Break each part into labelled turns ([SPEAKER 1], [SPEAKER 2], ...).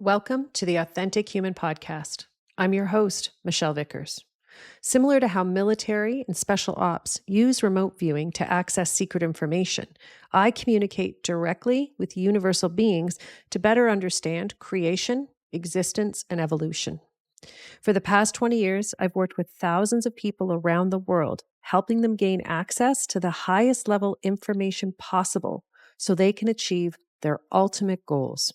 [SPEAKER 1] Welcome to the Authentic Human Podcast. I'm your host, Michelle Vickers. Similar to how military and special ops use remote viewing to access secret information, I communicate directly with universal beings to better understand creation, existence, and evolution. For the past 20 years, I've worked with thousands of people around the world, helping them gain access to the highest level information possible so they can achieve their ultimate goals.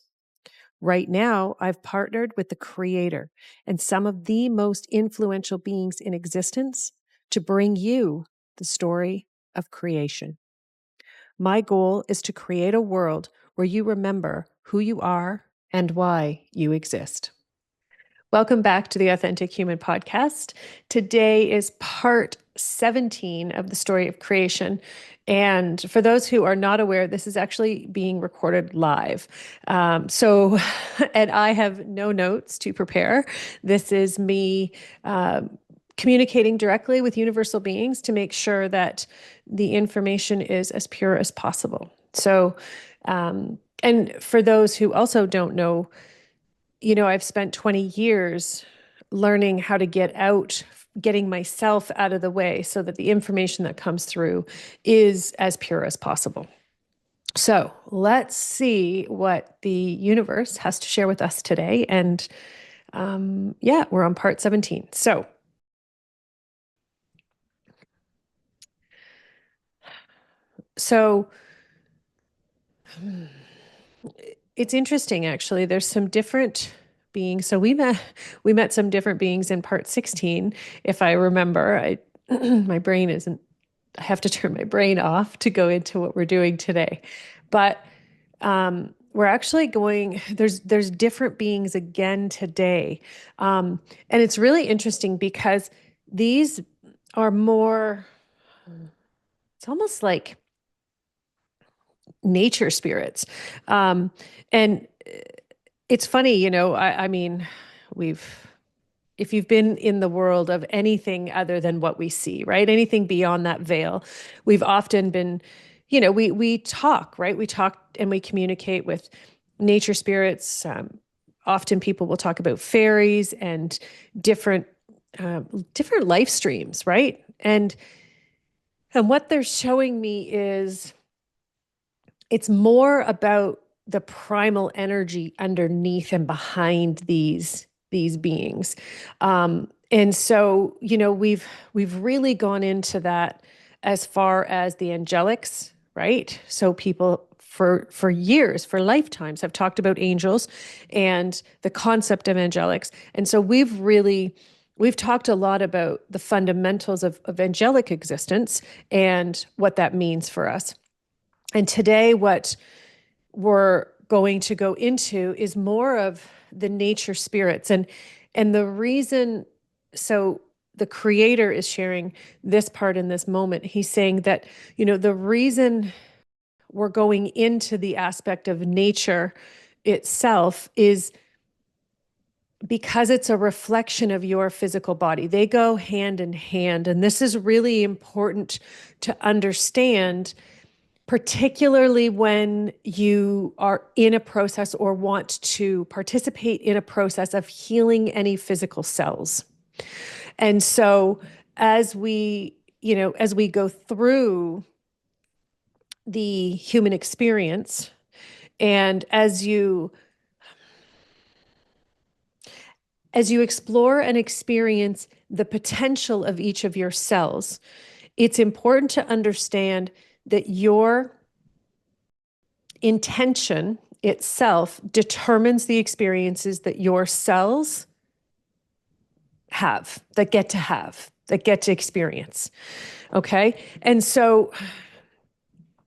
[SPEAKER 1] Right now, I've partnered with the creator and some of the most influential beings in existence to bring you the story of creation. My goal is to create a world where you remember who you are and why you exist. Welcome back to the Authentic Human Podcast. Today is part 17 of the story of creation. And for those who are not aware, this is actually being recorded live. And I have no notes to prepare. This is me communicating directly with universal beings to make sure that the information is as pure as possible. And for those who also don't know, I've spent 20 years learning how to getting myself out of the way so that the information that comes through is as pure as possible. So let's see what the universe has to share with us today. And we're on part 17. So it's interesting, actually. There's some different beings. So we met some different beings in part 16, if I remember. My brain isn't. I have to turn my brain off to go into what we're doing today, but we're actually going. There's different beings again today, and it's really interesting because these are more. It's almost like nature spirits. And it's funny, I mean, if you've been in the world of anything other than what we see, right? Anything beyond that veil, we've often been, we talk, right? We talk and we communicate with nature spirits. Often people will talk about fairies and different life streams, right? And what they're showing me is it's more about the primal energy underneath and behind these beings. And so, we've really gone into that as far as the angelics, right? So people for years, for lifetimes, have talked about angels and the concept of angelics. And so we've talked a lot about the fundamentals of angelic existence and what that means for us. And today, what we're going to go into is more of the nature spirits. And the reason, so the creator is sharing this part in this moment. He's saying that, the reason we're going into the aspect of nature itself is because it's a reflection of your physical body. They go hand in hand. And this is really important to understand, particularly when you are in a process or want to participate in a process of healing any physical cells. And so as we go through the human experience, and as you explore and experience the potential of each of your cells, it's important to understand that your intention itself determines the experiences that your cells that get to experience. Okay. And so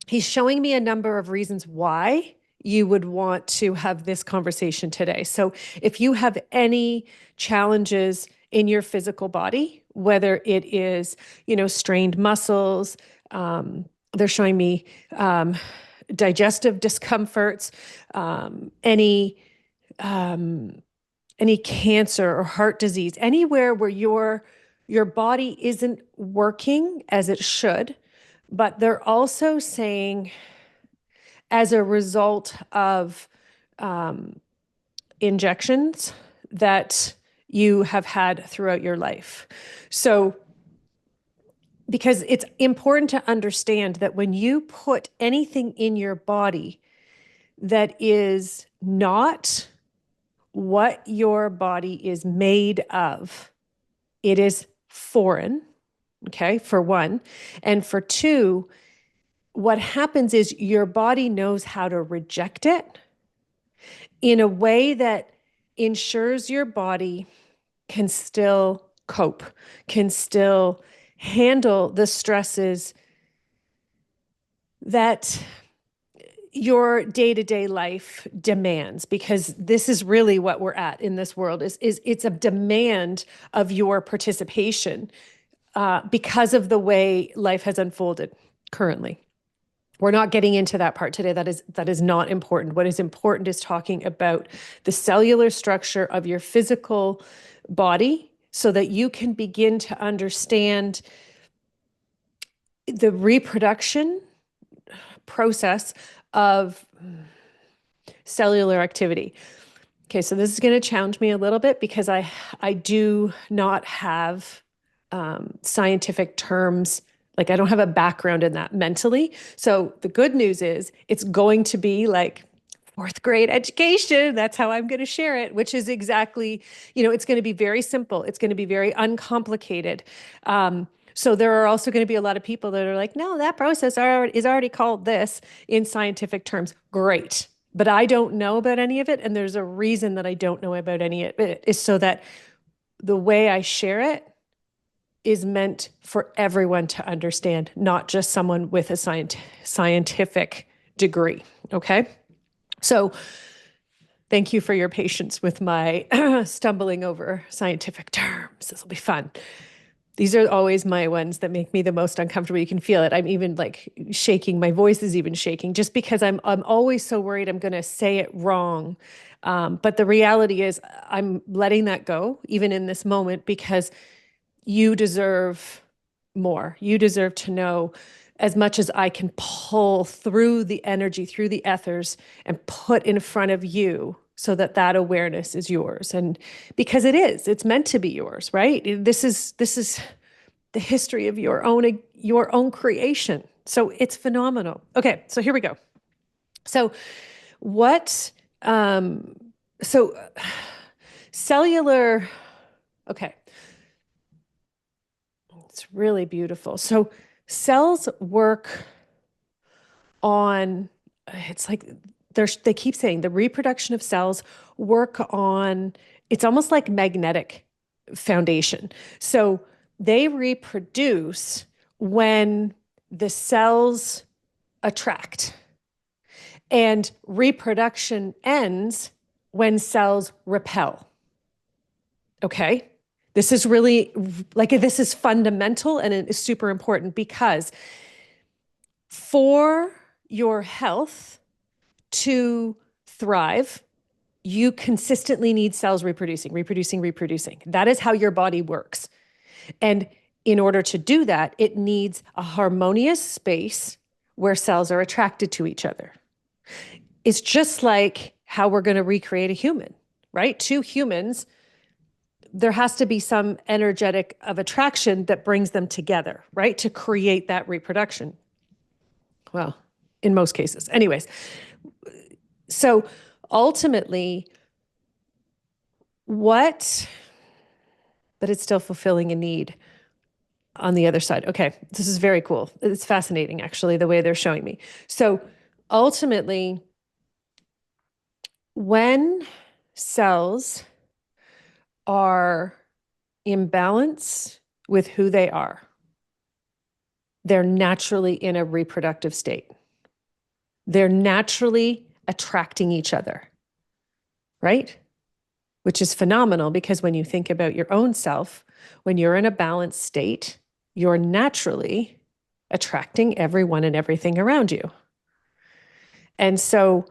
[SPEAKER 1] he's showing me a number of reasons why you would want to have this conversation today. So if you have any challenges in your physical body, whether it is, strained muscles, they're showing me digestive discomforts, any cancer or heart disease, anywhere where your body isn't working as it should. But they're also saying, as a result of injections that you have had throughout your life. So, because it's important to understand that when you put anything in your body that is not what your body is made of, it is foreign, okay, for one. And for two, what happens is your body knows how to reject it in a way that ensures your body can still cope, can still handle the stresses that your day-to-day life demands, because this is really what we're at in this world is it's a demand of your participation because of the way life has unfolded currently. We're not getting into that part today. That is not important. What is important is talking about the cellular structure of your physical body so that you can begin to understand the reproduction process of cellular activity. Okay, so this is going to challenge me a little bit because I do not have scientific terms. Like, I don't have a background in that mentally. So the good news is it's going to be like fourth grade education. That's how I'm going to share it, which is exactly, it's going to be very simple. It's going to be very uncomplicated. So there are also going to be a lot of people that are like, no, that process is already called this in scientific terms. Great. But I don't know about any of it. And there's a reason that I don't know about any of it, is so that the way I share it is meant for everyone to understand, not just someone with a scientific degree. Okay. So thank you for your patience with my stumbling over scientific terms. This will be fun. These are always my ones that make me the most uncomfortable. You can feel it. I'm even like shaking. My voice is even shaking just because I'm always so worried I'm going to say it wrong. But the reality is I'm letting that go even in this moment, because you deserve more. You deserve to know as much as I can pull through the energy, through the ethers, and put in front of you so that that awareness is yours. And because it's meant to be yours, right? This is the history of your own creation. So it's phenomenal. Okay, so here we go. So what, so cellular, okay. It's really beautiful. So cells work on, it's like they keep saying the reproduction of cells work on, it's almost like magnetic foundation. So they reproduce when the cells attract, and reproduction ends when cells repel. Okay. This is really this is fundamental, and it is super important, because for your health to thrive, you consistently need cells reproducing. That is how your body works. And in order to do that, it needs a harmonious space where cells are attracted to each other. It's just like how we're going to recreate a human, right? Two humans, there has to be some energetic of attraction that brings them together, right? To create that reproduction. Well, in most cases. Anyways, so ultimately, but it's still fulfilling a need on the other side. Okay, this is very cool. It's fascinating, actually, the way they're showing me. So ultimately, when cells are in balance with who they are, they're naturally in a reproductive state. They're naturally attracting each other, right? Which is phenomenal, because when you think about your own self, when you're in a balanced state, you're naturally attracting everyone and everything around you. And so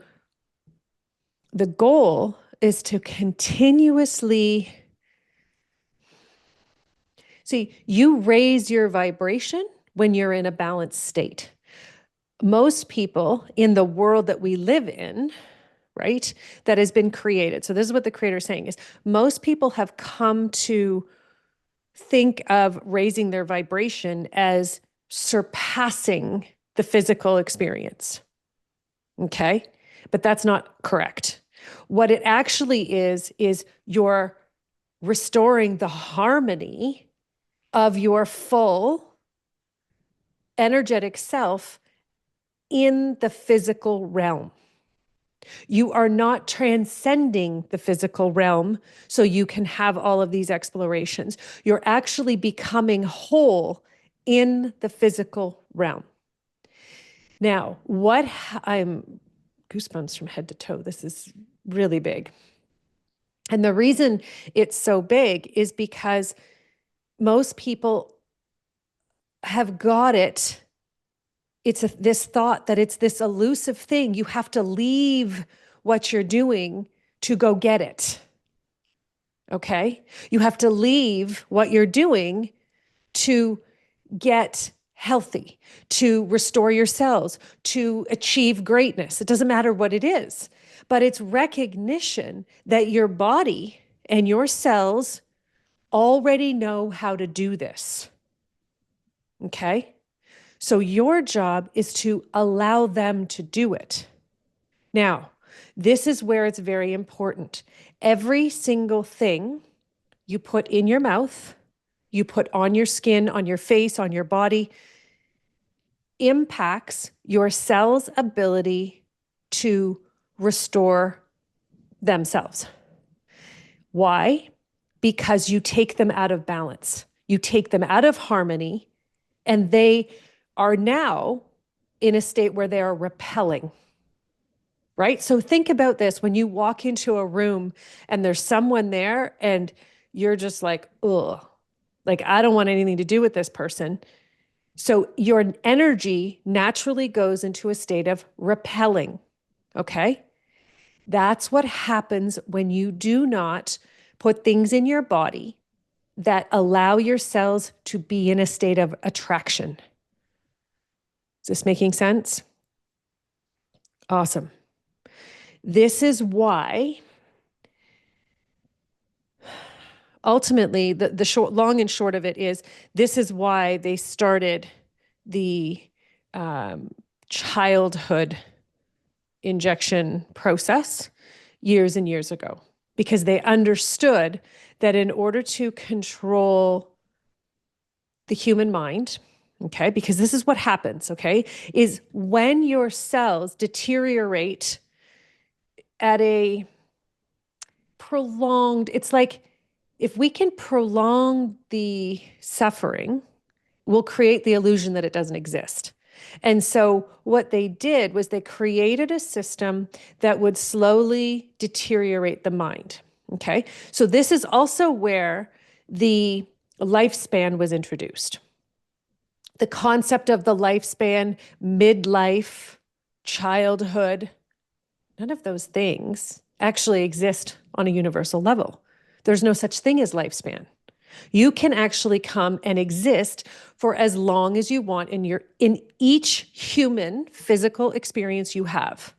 [SPEAKER 1] the goal is to continuously see, you raise your vibration when you're in a balanced state. Most people in the world that we live in right? That has been created. So this is what the creator is saying is most people have come to think of raising their vibration as surpassing the physical experience. Okay? But that's not correct. What it actually is you're restoring the harmony of your full energetic self in the physical realm. You are not transcending the physical realm so you can have all of these explorations. You're actually becoming whole in the physical realm. Now, I'm goosebumps from head to toe. This is really big. And the reason it's so big is because most people have got it. It's this thought that it's this elusive thing. You have to leave what you're doing to go get it. Okay? You have to leave what you're doing to get healthy, to restore your cells, to achieve greatness. It doesn't matter what it is, but it's recognition that your body and your cells already know how to do this. Okay? So your job is to allow them to do it. Now, this is where it's very important. Every single thing you put in your mouth, you put on your skin, on your face, on your body, impacts your cells' ability to restore themselves. Why? Because you take them out of balance. You take them out of harmony, and they are now in a state where they are repelling. Right? So think about this. When you walk into a room and there's someone there and you're just like, ugh, like, I don't want anything to do with this person. So your energy naturally goes into a state of repelling. Okay? That's what happens when you do not put things in your body that allow your cells to be in a state of attraction. Is this making sense? Awesome. This is why ultimately the short, long and short of it is this is why they started the childhood injection process years and years ago, because they understood that in order to control the human mind, okay, because this is what happens, okay, is when your cells deteriorate at a prolonged, it's like if we can prolong the suffering, we'll create the illusion that it doesn't exist. And so what they did was they created a system that would slowly deteriorate the mind. Okay. So this is also where the lifespan was introduced. The concept of the lifespan, midlife, childhood, none of those things actually exist on a universal level. There's no such thing as lifespan. You can actually come and exist for as long as you want in each human physical experience you have.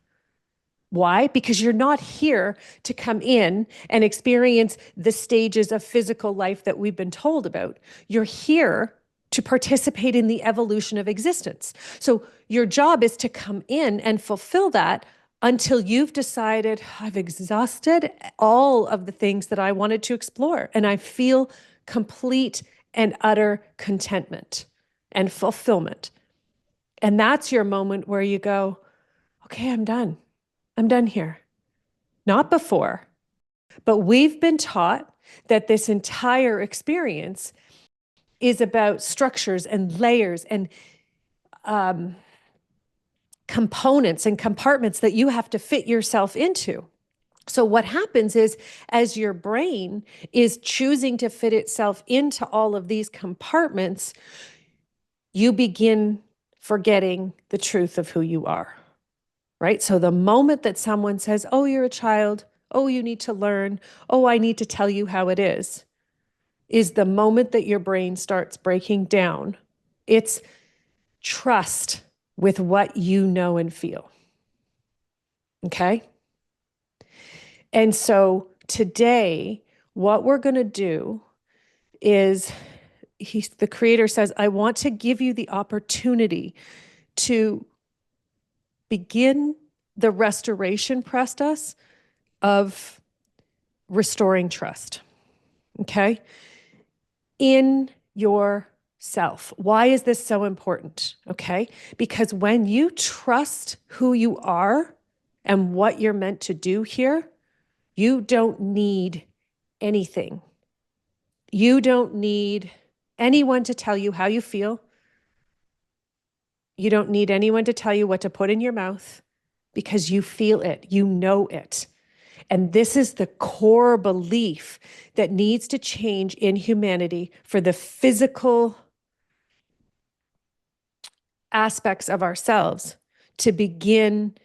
[SPEAKER 1] Why? Because you're not here to come in and experience the stages of physical life that we've been told about. You're here to participate in the evolution of existence. So your job is to come in and fulfill that until you've decided, I've exhausted all of the things that I wanted to explore, and I feel complete and utter contentment and fulfillment. And that's your moment where you go, okay, I'm done. I'm done here. Not before, but we've been taught that this entire experience is about structures and layers and components and compartments that you have to fit yourself into. So what happens is, as your brain is choosing to fit itself into all of these compartments, you begin forgetting the truth of who you are, right? So the moment that someone says, oh, you're a child, oh, you need to learn, oh, I need to tell you how it is the moment that your brain starts breaking down. It's trust with what you know and feel. Okay? And so today, what we're going to do is the creator says, I want to give you the opportunity to begin the restoration process of restoring trust. Okay. In yourself. Why is this so important? Okay. Because when you trust who you are and what you're meant to do here, you don't need anything. You don't need anyone to tell you how you feel. You don't need anyone to tell you what to put in your mouth because you feel it, you know it. And this is the core belief that needs to change in humanity for the physical aspects of ourselves to begin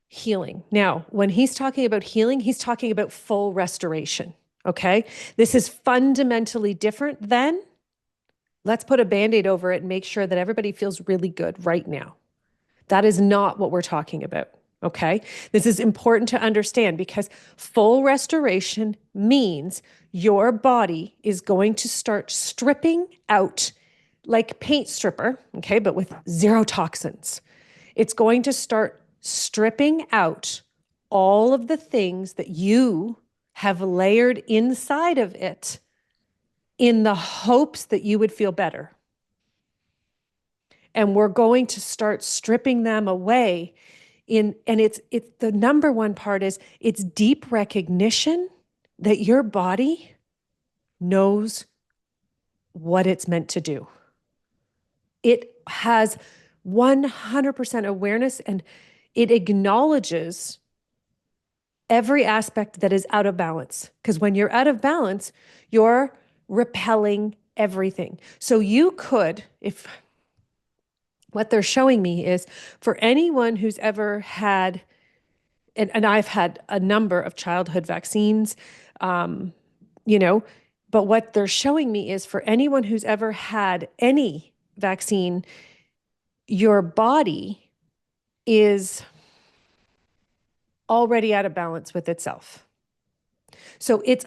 [SPEAKER 1] healing. Now, when he's talking about healing, he's talking about full restoration. Okay. This is fundamentally different than let's put a band-aid over it and make sure that everybody feels really good right now. That is not what we're talking about. Okay. This is important to understand because full restoration means your body is going to start stripping out like paint stripper, okay, but with zero toxins. It's going to start stripping out all of the things that you have layered inside of it in the hopes that you would feel better. And we're going to start stripping them away and it's the number one part is it's deep recognition that your body knows what it's meant to do. It has 100% awareness and it acknowledges every aspect that is out of balance. Because when you're out of balance, you're repelling everything. So you could, if what they're showing me is for anyone who's ever had, and I've had a number of childhood vaccines, you know, but what they're showing me is for anyone who's ever had any vaccine, your body is already out of balance with itself. So it's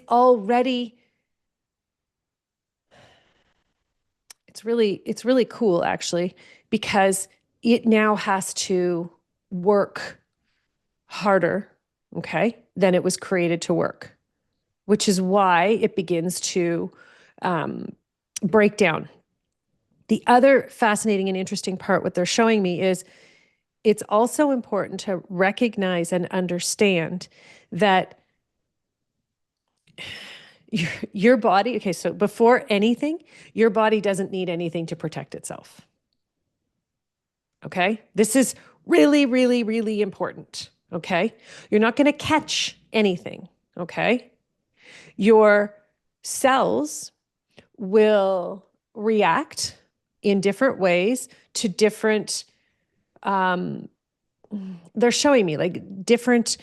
[SPEAKER 1] really cool actually, because it now has to work harder, okay, than it was created to work, which is why it begins to break down. The other fascinating and interesting part, what they're showing me is it's also important to recognize and understand that your body, okay, so before anything, your body doesn't need anything to protect itself. Okay? This is really, really, really important. Okay? You're not going to catch anything. Okay? Your cells will react in different ways to different, they're showing me like different,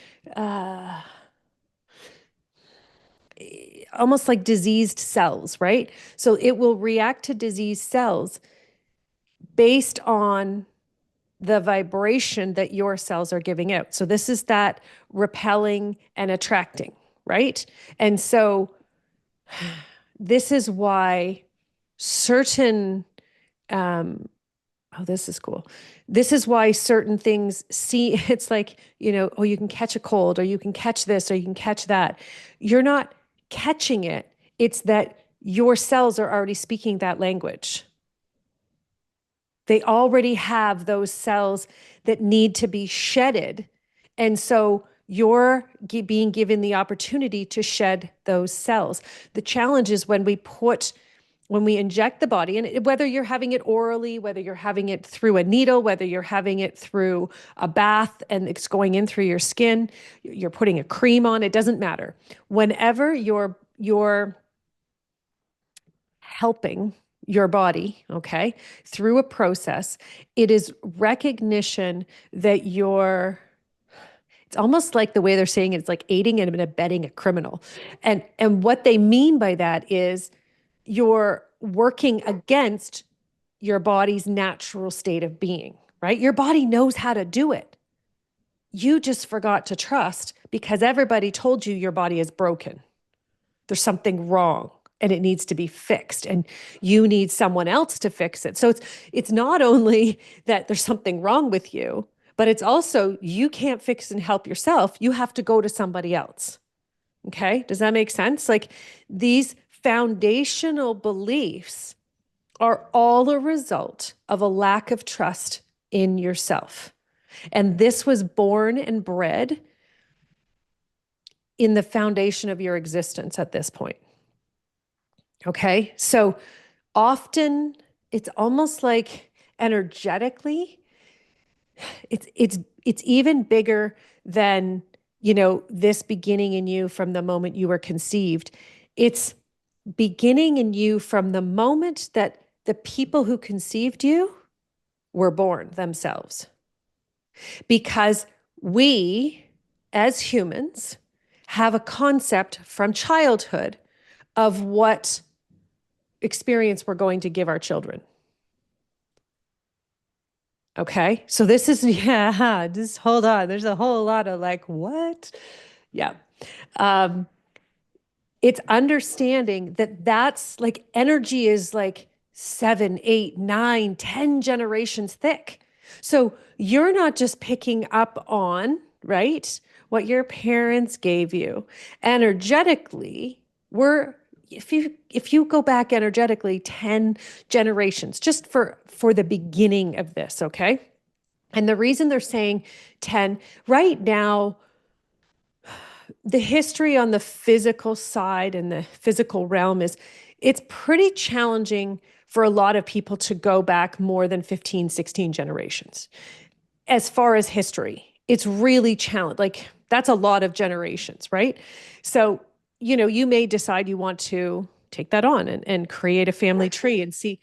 [SPEAKER 1] almost like diseased cells, right? So it will react to diseased cells based on the vibration that your cells are giving out. So this is that repelling and attracting, right? And so this is why certain, oh, this is cool. This is why certain things it's like, you know, oh, you can catch a cold or you can catch this or you can catch that. You're not catching it. It's that your cells are already speaking that language. They already have those cells that need to be shedded. And so you're being given the opportunity to shed those cells. The challenge is when we inject the body, and whether you're having it orally, whether you're having it through a needle, whether you're having it through a bath and it's going in through your skin, you're putting a cream on, it doesn't matter. Whenever you're helping your body, okay, through a process, it is recognition that it's almost like the way they're saying it's like aiding and abetting a criminal. And what they mean by that is you're working against your body's natural state of being, right? Your body knows how to do it. you just forgot to trust because everybody told you your body is broken. There's something wrong and it needs to be fixed and you need someone else to fix it. So it's not only that there's something wrong with you, but it's also you can't fix and help yourself. You have to go to somebody else. Okay? Does that make sense? Like these foundational beliefs are all a result of a lack of trust in yourself. And this was born and bred in the foundation of your existence at this point. Okay. So often it's almost like energetically, it's even bigger than, this beginning in you from the moment you were conceived. It's beginning in you from the moment that the people who conceived you were born themselves. Because we, as humans, have a concept from childhood of what experience we're going to give our children. Okay. So this is, yeah, just hold on. There's a whole lot of like, what? Yeah. Um, it's understanding that that's like energy is like 7, 8, 9, 10 generations thick. So you're not just picking up on, right, what your parents gave you. Energetically, we're if you go back energetically 10 generations just for the beginning of this, okay? And the reason they're saying 10 right now, the history on the physical side and the physical realm is it's pretty challenging for a lot of people to go back more than 15, 16 generations. As far as history, it's really challenging. Like that's a lot of generations, right? So, you may decide you want to take that on and create a family tree and see.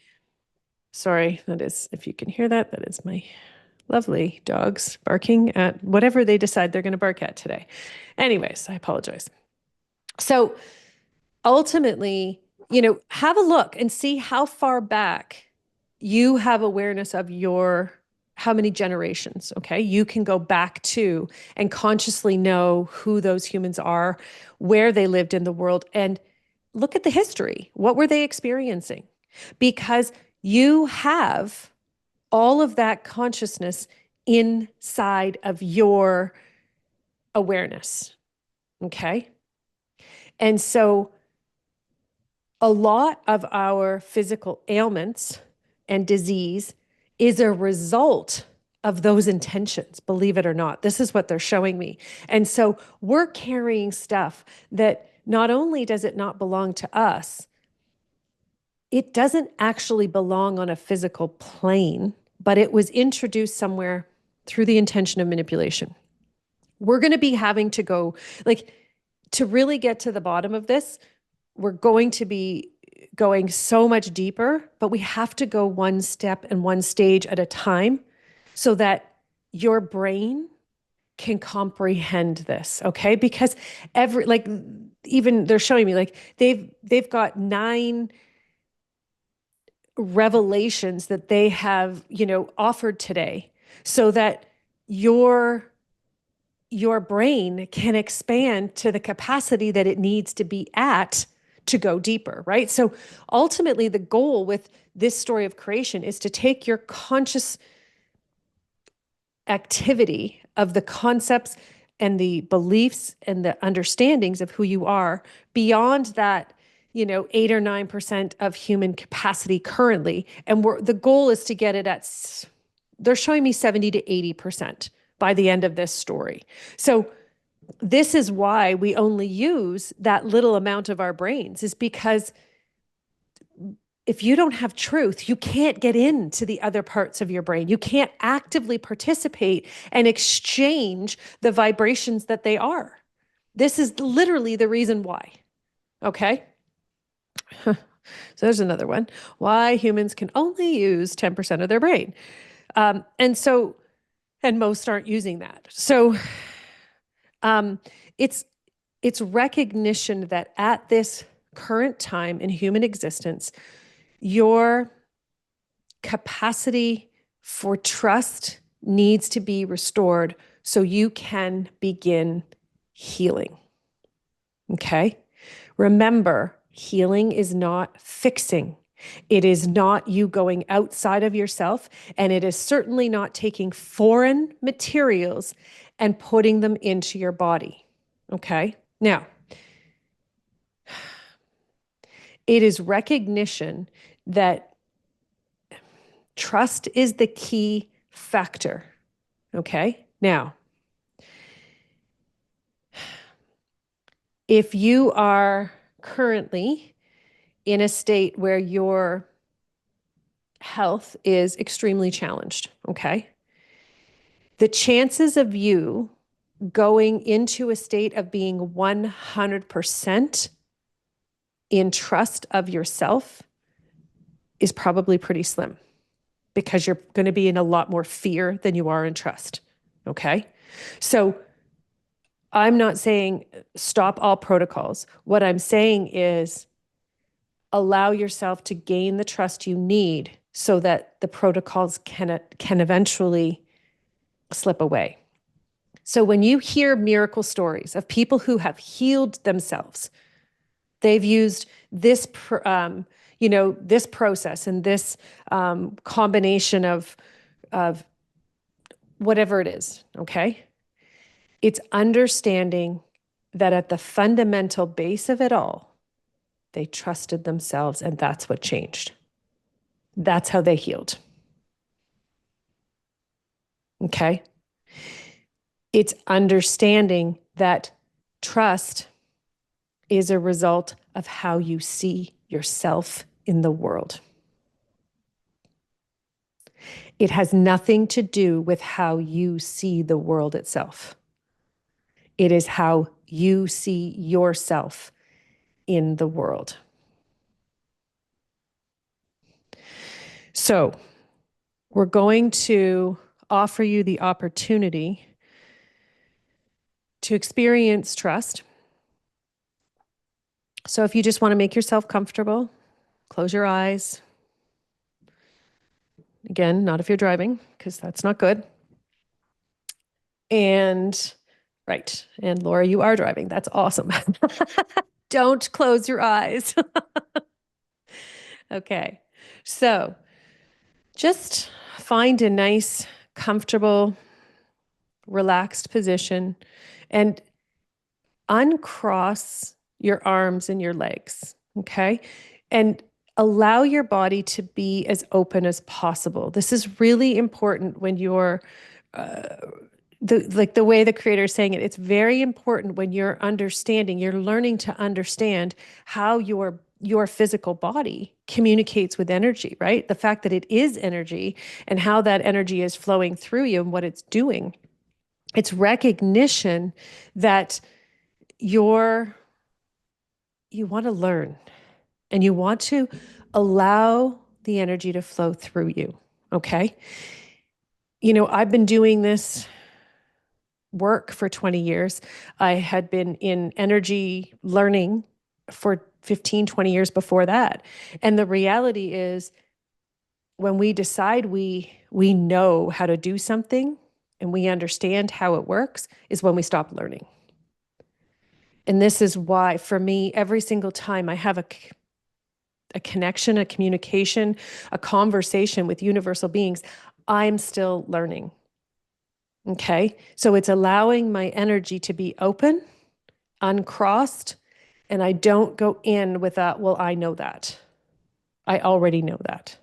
[SPEAKER 1] Sorry, that is, if you can hear that, that is my lovely dogs barking at whatever they decide they're going to bark at today. Anyways, I apologize. So ultimately, have a look and see how far back you have awareness of how many generations, okay? You can go back to and consciously know who those humans are, where they lived in the world, and look at the history. What were they experiencing? Because you have all of that consciousness inside of your awareness. Okay. And so a lot of our physical ailments and disease is a result of those intentions, believe it or not. This is what they're showing me. And so we're carrying stuff that not only does it not belong to us, it doesn't actually belong on a physical plane, but it was introduced somewhere through the intention of manipulation. We're going to be having to go, like, to really get to the bottom of this, we're going to be going so much deeper, but we have to go one step and one stage at a time so that your brain can comprehend this, okay? Because even they're showing me like they've got 9 revelations that they have, offered today so that your brain can expand to the capacity that it needs to be at to go deeper, right? So ultimately, the goal with this story of creation is to take your conscious activity of the concepts and the beliefs and the understandings of who you are beyond that, 8 or 9% of human capacity currently. And the goal is to get it at, they're showing me 70 to 80% by the end of this story. So this is why we only use that little amount of our brains, is because if you don't have truth, you can't get into the other parts of your brain. You can't actively participate and exchange the vibrations that they are. This is literally the reason why. Okay? So there's another one. Why humans can only use 10% of their brain. And most aren't using that. So it's recognition that at this current time in human existence, your capacity for trust needs to be restored so you can begin healing. Okay? Remember, healing is not fixing. It is not you going outside of yourself, and it is certainly not taking foreign materials and putting them into your body. Okay? Now, it is recognition that trust is the key factor. Okay? Now, if you are currently in a state where your health is extremely challenged, okay? The chances of you going into a state of being 100% in trust of yourself is probably pretty slim because you're going to be in a lot more fear than you are in trust, okay? So I'm not saying stop all protocols. What I'm saying is allow yourself to gain the trust you need so that the protocols can eventually slip away. So when you hear miracle stories of people who have healed themselves, they've used this, this process and this combination of whatever it is. Okay, it's understanding that at the fundamental base of it all, they trusted themselves, and that's what changed. That's how they healed. Okay. It's understanding that trust is a result of how you see yourself in the world. It has nothing to do with how you see the world itself. It is how you see yourself in the world. So, we're going to offer you the opportunity to experience trust. So, if you just want to make yourself comfortable, close your eyes. Again, not if you're driving, because that's not good. And right. And Laura, you are driving. That's awesome. Don't close your eyes. Okay. So just find a nice, comfortable, relaxed position and uncross your arms and your legs. Okay. And allow your body to be as open as possible. This is really important when you're the way the creator is saying it. It's very important when you're learning to understand how your physical body communicates with energy, right? The fact that it is energy and how that energy is flowing through you and what it's doing. It's recognition that you want to learn and you want to allow the energy to flow through you. Okay. I've been doing this work for 20 years. I had been in energy learning for 15, 20 years before that. And the reality is when we decide we know how to do something and we understand how it works is when we stop learning. And this is why for me, every single time I have a connection, a communication, a conversation with universal beings, I'm still learning. Okay. So it's allowing my energy to be open, uncrossed, and I don't go in with that, well, I know that. I already know that.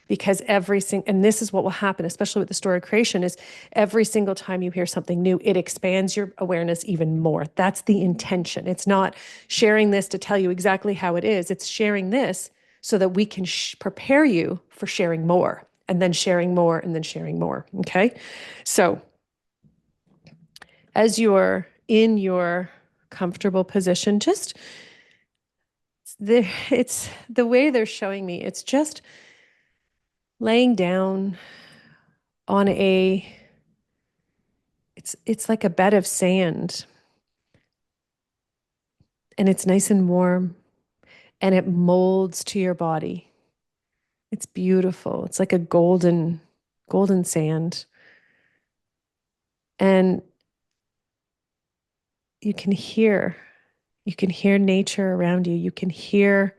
[SPEAKER 1] Because and this is what will happen, especially with the story of creation, is every single time you hear something new, it expands your awareness even more. That's the intention. It's not sharing this to tell you exactly how it is. It's sharing this so that we can prepare you for sharing more and then sharing more and then sharing more. Okay. So as you're in your comfortable position, it's the way they're showing me, it's just laying down on it's like a bed of sand and it's nice and warm and it molds to your body. It's beautiful. It's like a golden sand. And you can hear, you can hear nature around you. You can hear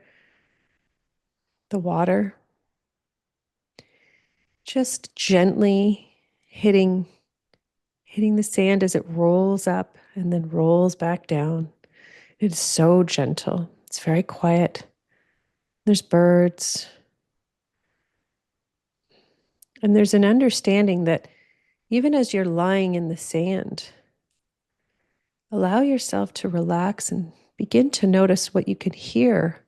[SPEAKER 1] the water just gently hitting the sand as it rolls up and then rolls back down. It's so gentle. It's very quiet. There's birds. And there's an understanding that even as you're lying in the sand, allow yourself to relax and begin to notice what you can hear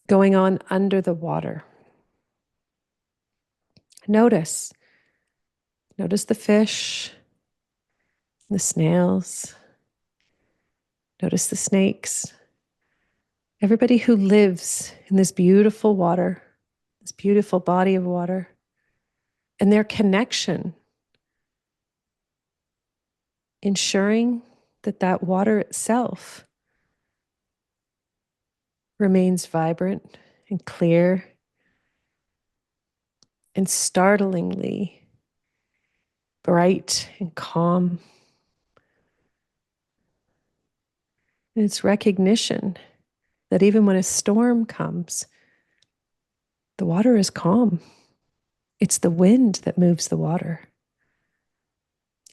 [SPEAKER 1] going on under the water. Notice. Notice the fish, the snails. Notice the snakes. Everybody who lives in this beautiful water, this beautiful body of water, and their connection, ensuring that that water itself remains vibrant and clear and startlingly bright and calm. And it's recognition that even when a storm comes, the water is calm. It's the wind that moves the water.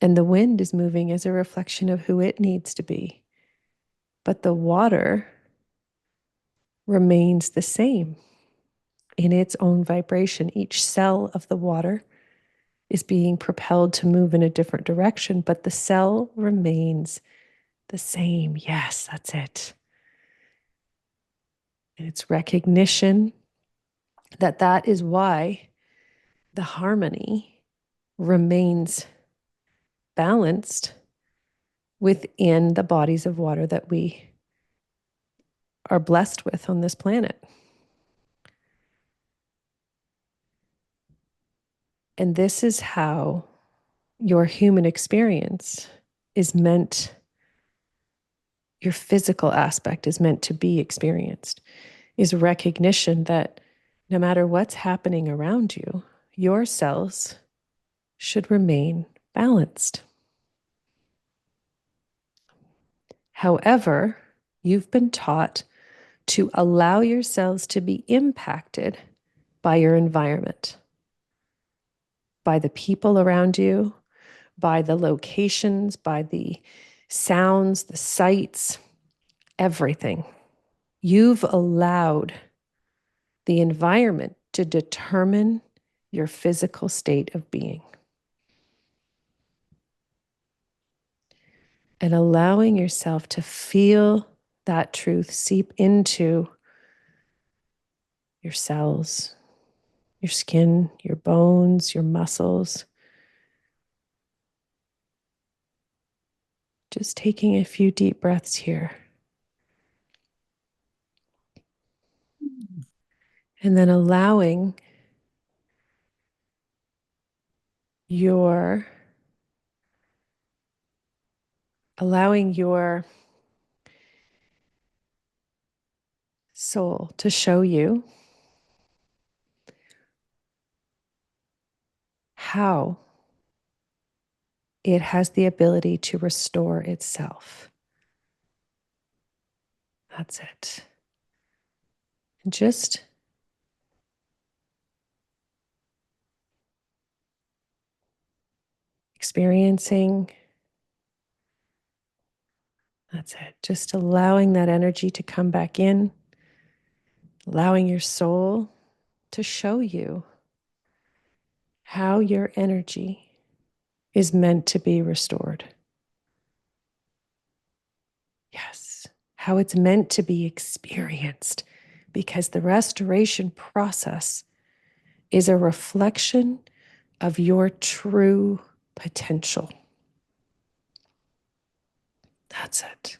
[SPEAKER 1] And the wind is moving as a reflection of who it needs to be. But the water remains the same in its own vibration. Each cell of the water is being propelled to move in a different direction, but the cell remains the same. Yes, that's it. And it's recognition that that is why the harmony remains balanced within the bodies of water that we are blessed with on this planet. And this is how your human experience is meant, your physical aspect is meant to be experienced, is recognition that no matter what's happening around you, your cells should remain balanced. However, you've been taught to allow your cells to be impacted by your environment, by the people around you, by the locations, by the sounds, the sights, everything. You've allowed the environment to determine your physical state of being. And allowing yourself to feel that truth seep into your cells, your skin, your bones, your muscles. Just taking a few deep breaths here. And then allowing your soul to show you how it has the ability to restore itself. That's it. And just experiencing, that's it. Just allowing that energy to come back in, allowing your soul to show you how your energy is meant to be restored. Yes, how it's meant to be experienced, because the restoration process is a reflection of your true potential. That's it.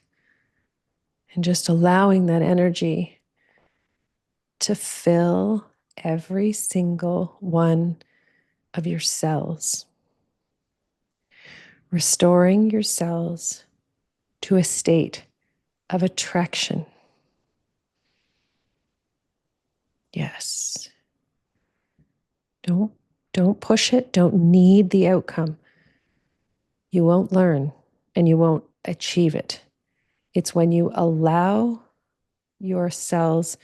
[SPEAKER 1] And just allowing that energy to fill every single one of your cells, restoring your cells to a state of attraction. Yes. Don't push it. Don't need the outcome. you won't learn and you won't achieve it. It's when you allow your cells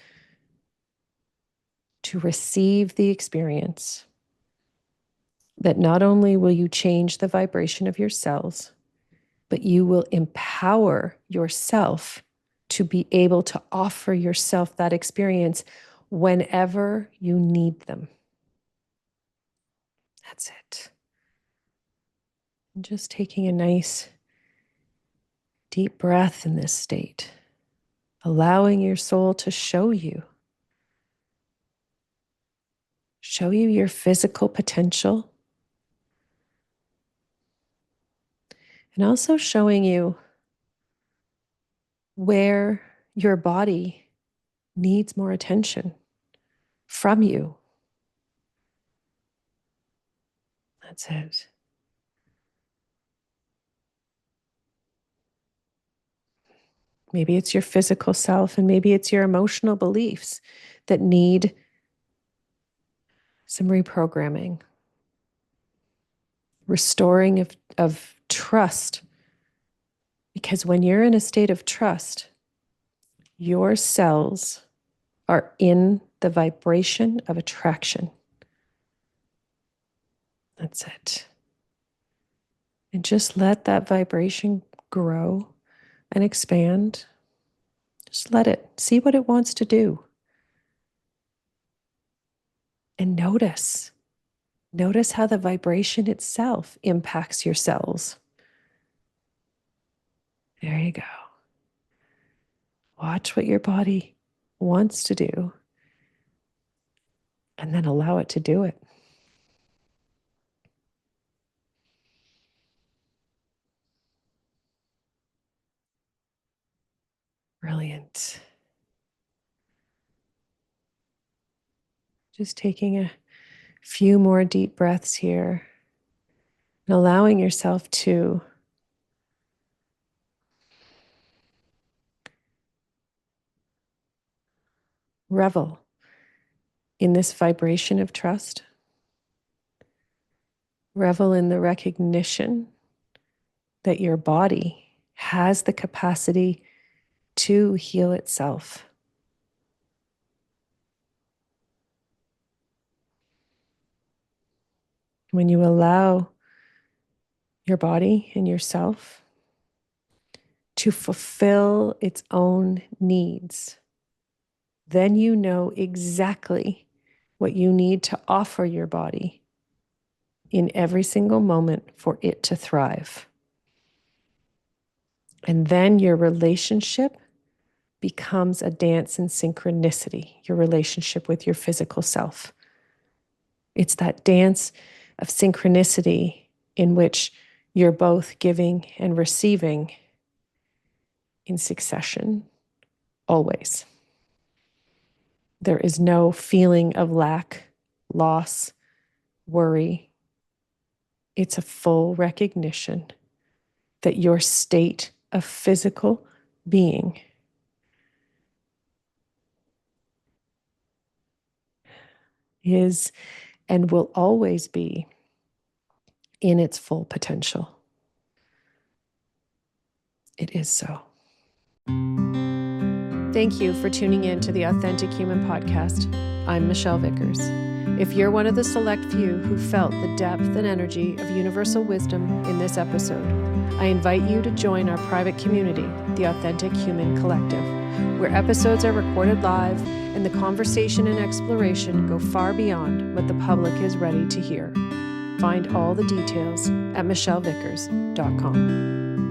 [SPEAKER 1] to receive the experience that not only will you change the vibration of your cells, but you will empower yourself to be able to offer yourself that experience whenever you need them. That's it. And just taking a nice deep breath in this state, allowing your soul to show you your physical potential, and also showing you where your body needs more attention from you. That's it. Maybe it's your physical self, and maybe it's your emotional beliefs that need some reprogramming, restoring of trust. Because when you're in a state of trust, your cells are in the vibration of attraction. That's it. And just let that vibration grow and expand. Just let it see what it wants to do. And notice how the vibration itself impacts your cells. There you go. Watch what your body wants to do and then allow it to do it. Brilliant. Just taking a few more deep breaths here and allowing yourself to revel in this vibration of trust. Revel in the recognition that your body has the capacity to heal itself. When you allow your body and yourself to fulfill its own needs, then you know exactly what you need to offer your body in every single moment for it to thrive. And then your relationship becomes a dance in synchronicity, your relationship with your physical self. It's that dance of synchronicity in which you're both giving and receiving in succession, always. There is no feeling of lack, loss, worry. It's a full recognition that your state of physical being is and will always be in its full potential. It is so. Thank you for tuning in to the Authentic Human Podcast. I'm Michelle Vickers. If you're one of the select few who felt the depth and energy of universal wisdom in this episode, I invite you to join our private community, the Authentic Human Collective, where episodes are recorded live and the conversation and exploration go far beyond what the public is ready to hear. Find all the details at michellevickers.com.